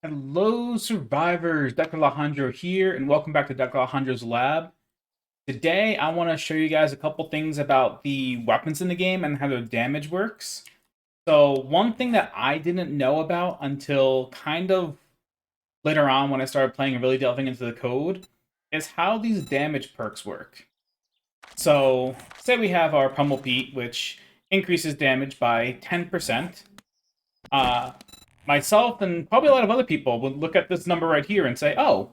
Hello, survivors. Dr. Alejandro here, and welcome back to Dr. Alejandro's lab. Today, I want to show you guys a couple things about the weapons in the game and how their damage works. So, one thing that I didn't know about until kind of later on when I started playing and really delving into the code is how these damage perks work. So, say we have our Pummel Pete, which increases damage by 10%. Uh, Myself and probably a lot of other people would look at this number right here and say, oh,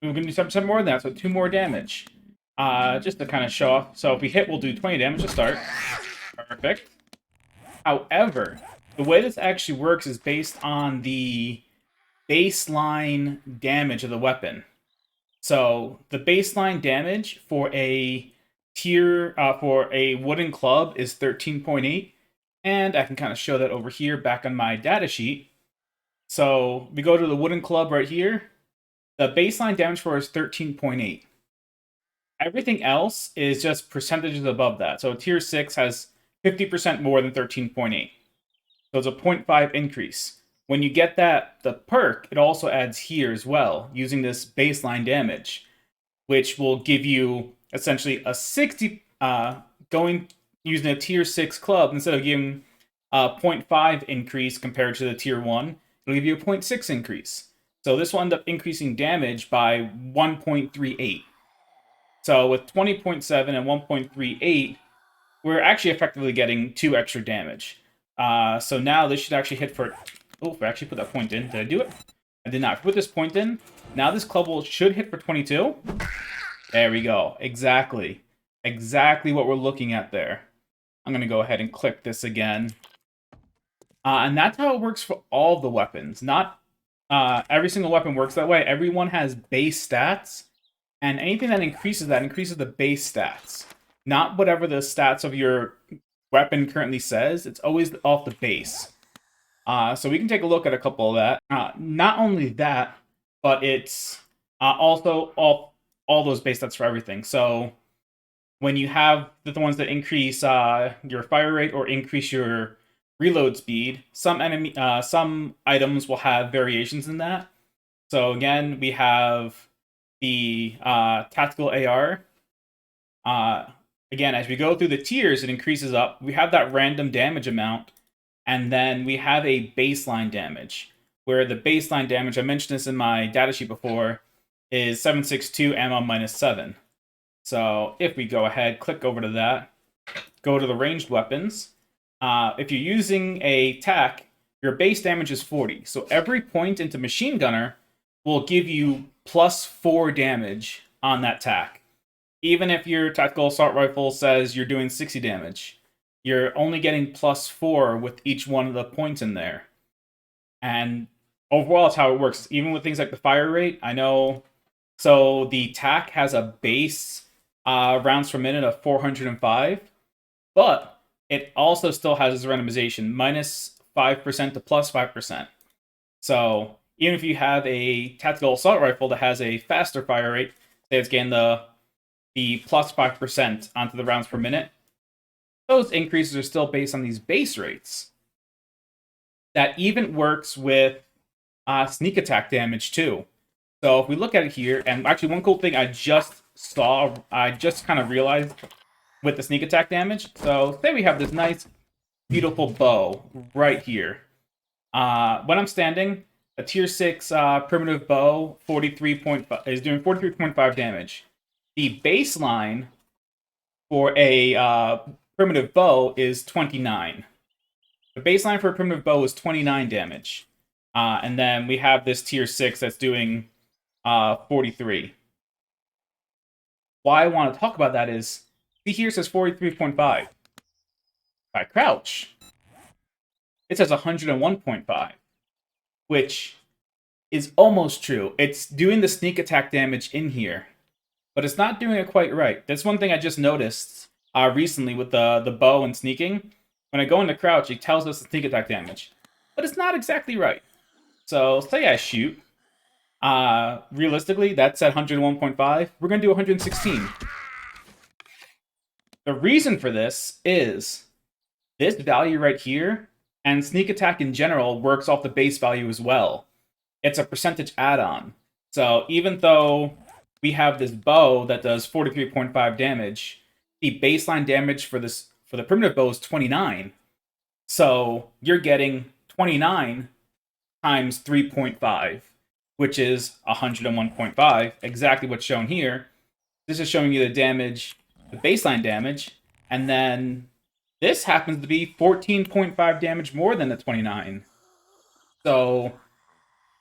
we're going to do some more than that, so 2 more damage. Just to kind of show off. So if we hit, we'll do 20 damage to start. Perfect. However, the way this actually works is based on the baseline damage of the weapon. So the baseline damage for a for a wooden club is 13.8, and I can kind of show that over here back on my data sheet. So we go to the wooden club right here. The baseline damage for it is 13.8. Everything else is just percentages above that. So tier 6 has 50% more than 13.8. So it's a 0.5 increase. When you get the perk, it also adds here as well, using this baseline damage, which will give you essentially a 60, using a tier 6 club, instead of giving a 0.5 increase compared to the tier 1, it'll give you a 0.6 increase. So this will end up increasing damage by 1.38. So with 20.7 and 1.38, we're actually effectively getting 2 extra damage. So now this should actually hit for... Oh, I actually put that point in. Did I do it? I did not. Put this point in. Now this club should hit for 22. There we go. Exactly. Exactly what we're looking at there. I'm going to go ahead and click this again. And that's how it works for all the weapons. Not every single weapon works that way. Everyone has base stats, and anything that increases the base stats. Not whatever the stats of your weapon currently says. It's always off the base. So we can take a look at a couple of that. Not only that, but it's also all those base stats for everything. So when you have the ones that increase your fire rate or increase your reload speed, some items will have variations in that. So again, we have the tactical AR. Again, as we go through the tiers, it increases up. We have that random damage amount, and then we have a baseline damage, where the baseline damage, I mentioned this in my datasheet before, is 762 ammo minus 7. So if we go ahead, click over to that, go to the ranged weapons. If you're using a tac, your base damage is 40. So every point into machine gunner will give you plus 4 damage on that tac. Even if your tactical assault rifle says you're doing 60 damage, you're only getting plus 4 with each one of the points in there. And overall, it's how it works. Even with things like the fire rate, I know. So the tac has a base rounds per minute of 405, but it also still has its randomization, minus 5% to plus 5%. So even if you have a tactical assault rifle that has a faster fire rate, say it's getting the plus 5% onto the rounds per minute, those increases are still based on these base rates. That even works with sneak attack damage too. So if we look at it here, and actually one cool thing I just kind of realized with the sneak attack damage. So say we have this nice, beautiful bow right here. When I'm standing, a tier 6 primitive bow 43.5 is doing 43.5 damage. The baseline for a primitive bow is 29. The baseline for a primitive bow is 29 damage. And then we have this tier 6 that's doing 43. Why I want to talk about that is, see here it says 43.5. If I crouch, it says 101.5, which is almost true. It's doing the sneak attack damage in here, but it's not doing it quite right. That's one thing I just noticed recently with the bow and sneaking. When I go into crouch, it tells us the sneak attack damage, but it's not exactly right. So say I shoot. Realistically, that's at 101.5. We're going to do 116. The reason for this is this value right here, and sneak attack in general works off the base value as well. it's a percentage add-on. So even though we have this bow that does 43.5 damage, the baseline damage for the primitive bow is 29. So you're getting 29 times 3.5, which is 101.5, exactly what's shown here. This is showing you the damage, the baseline damage, and then this happens to be 14.5 damage more than the 29. So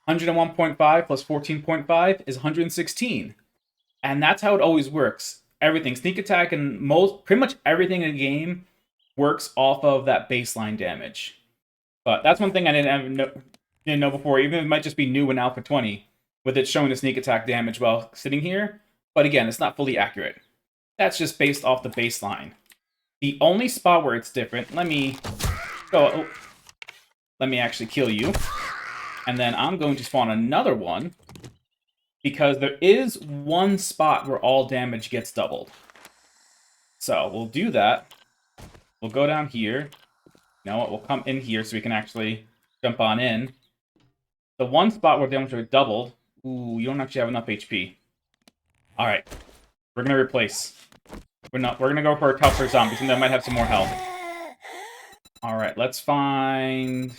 101.5 plus 14.5 is 116. And that's how it always works. Everything, sneak attack and pretty much everything in the game works off of that baseline damage. But that's one thing I didn't know before, even if it might just be new in Alpha 20, with it showing the sneak attack damage while sitting here. But again, it's not fully accurate. That's just based off the baseline. The only spot where it's different, let me actually kill you. And then I'm going to spawn another one, because there is one spot where all damage gets doubled. So we'll do that. We'll go down here. You know what? We'll come in here so we can actually jump on in. The one spot where damage are doubled. Ooh, you don't actually have enough HP. All right, we're gonna replace. We're gonna go for a tougher zombie, something that might have some more health. All right, let's find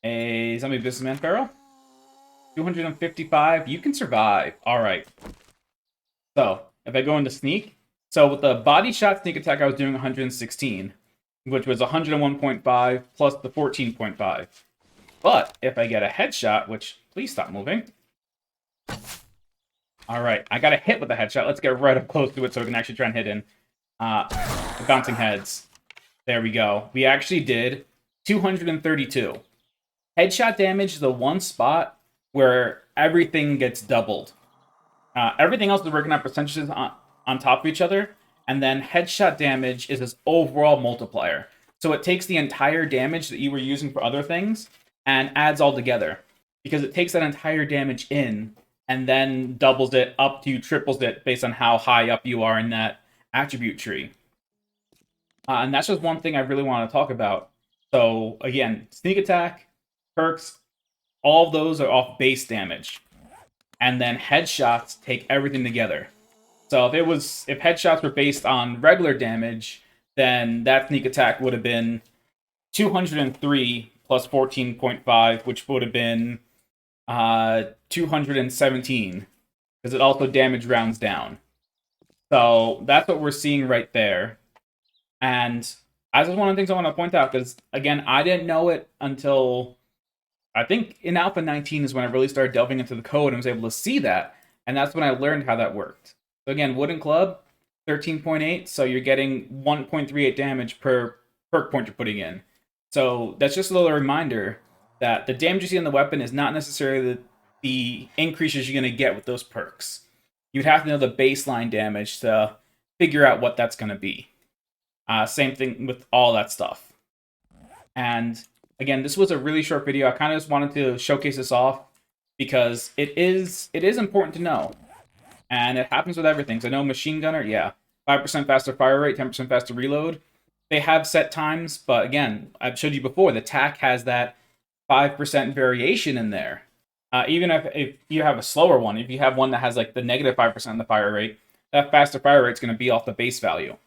a zombie businessman barrel. 255. You can survive. All right. So if I go into sneak, so with the body shot sneak attack, I was doing 116, which was 101.5 plus the 14.5. But if I get a headshot, which please stop moving. All right, I got a hit with the headshot. Let's get right up close to it so we can actually try and hit in. The bouncing heads. There we go. We actually did 232. Headshot damage is the one spot where everything gets doubled. Everything else is working on percentages on top of each other, and then headshot damage is this overall multiplier. So it takes the entire damage that you were using for other things and adds all together, because it takes that entire damage in and then doubles it up to triples it based on how high up you are in that attribute tree. And that's just one thing I really want to talk about. So again, sneak attack, perks, all of those are off base damage. And then headshots take everything together. So if headshots were based on regular damage, then that sneak attack would have been 203 plus 14.5, which would have been 217, because it also damage rounds down. So that's what we're seeing right there. And that's just one of the things I want to point out, because again, I didn't know it until I think in Alpha 19 is when I really started delving into the code and was able to see that, and that's when I learned how that worked. So again, Wooden Club, 13.8, so you're getting 1.38 damage per perk point you're putting in. So that's just a little reminder that the damage you see on the weapon is not necessarily the increases you're going to get with those perks. You'd have to know the baseline damage to figure out what that's going to be. Same thing with all that stuff. And again, this was a really short video. I kind of just wanted to showcase this off because it is important to know. And it happens with everything. So I know machine gunner, yeah, 5% faster fire rate, 10% faster reload. They have set times, but again, I've showed you before, the TAC has that 5% variation in there. Even if you have a slower one, if you have one that has like the negative 5% in the fire rate, that faster fire rate is going to be off the base value.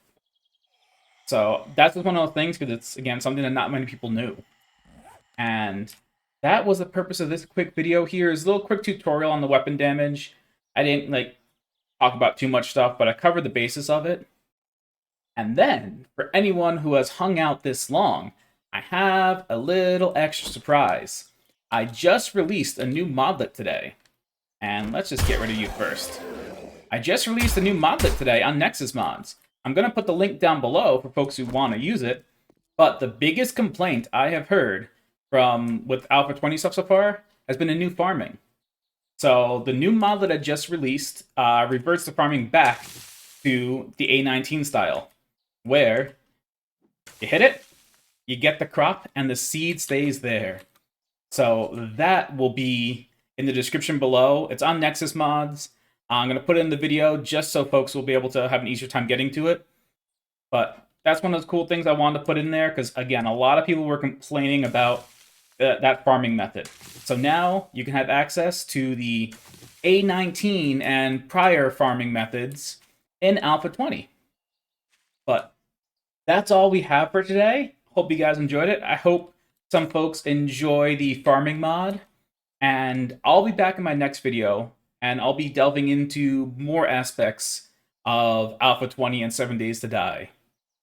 So that's just one of those things, because it's, again, something that not many people knew. And that was the purpose of this quick video here. Is a little quick tutorial on the weapon damage. I didn't talk about too much stuff, but I covered the basis of it. And then, for anyone who has hung out this long, I have a little extra surprise. I just released a new modlet today. And let's just get rid of you first. I just released a new modlet today on Nexus Mods. I'm going to put the link down below for folks who want to use it. But the biggest complaint I have heard with Alpha 20 stuff so far has been a new farming. So the new modlet I just released reverts the farming back to the A19 style, where you hit it, you get the crop, and the seed stays there. So that will be in the description below. It's on Nexus Mods. I'm going to put it in the video just so folks will be able to have an easier time getting to it. But that's one of those cool things I wanted to put in there, because, again, a lot of people were complaining about that farming method. So now you can have access to the A19 and prior farming methods in Alpha 20. But that's all we have for today. Hope you guys enjoyed it. I hope some folks enjoy the farming mod. And I'll be back in my next video, and I'll be delving into more aspects of Alpha 20 and 7 Days to Die.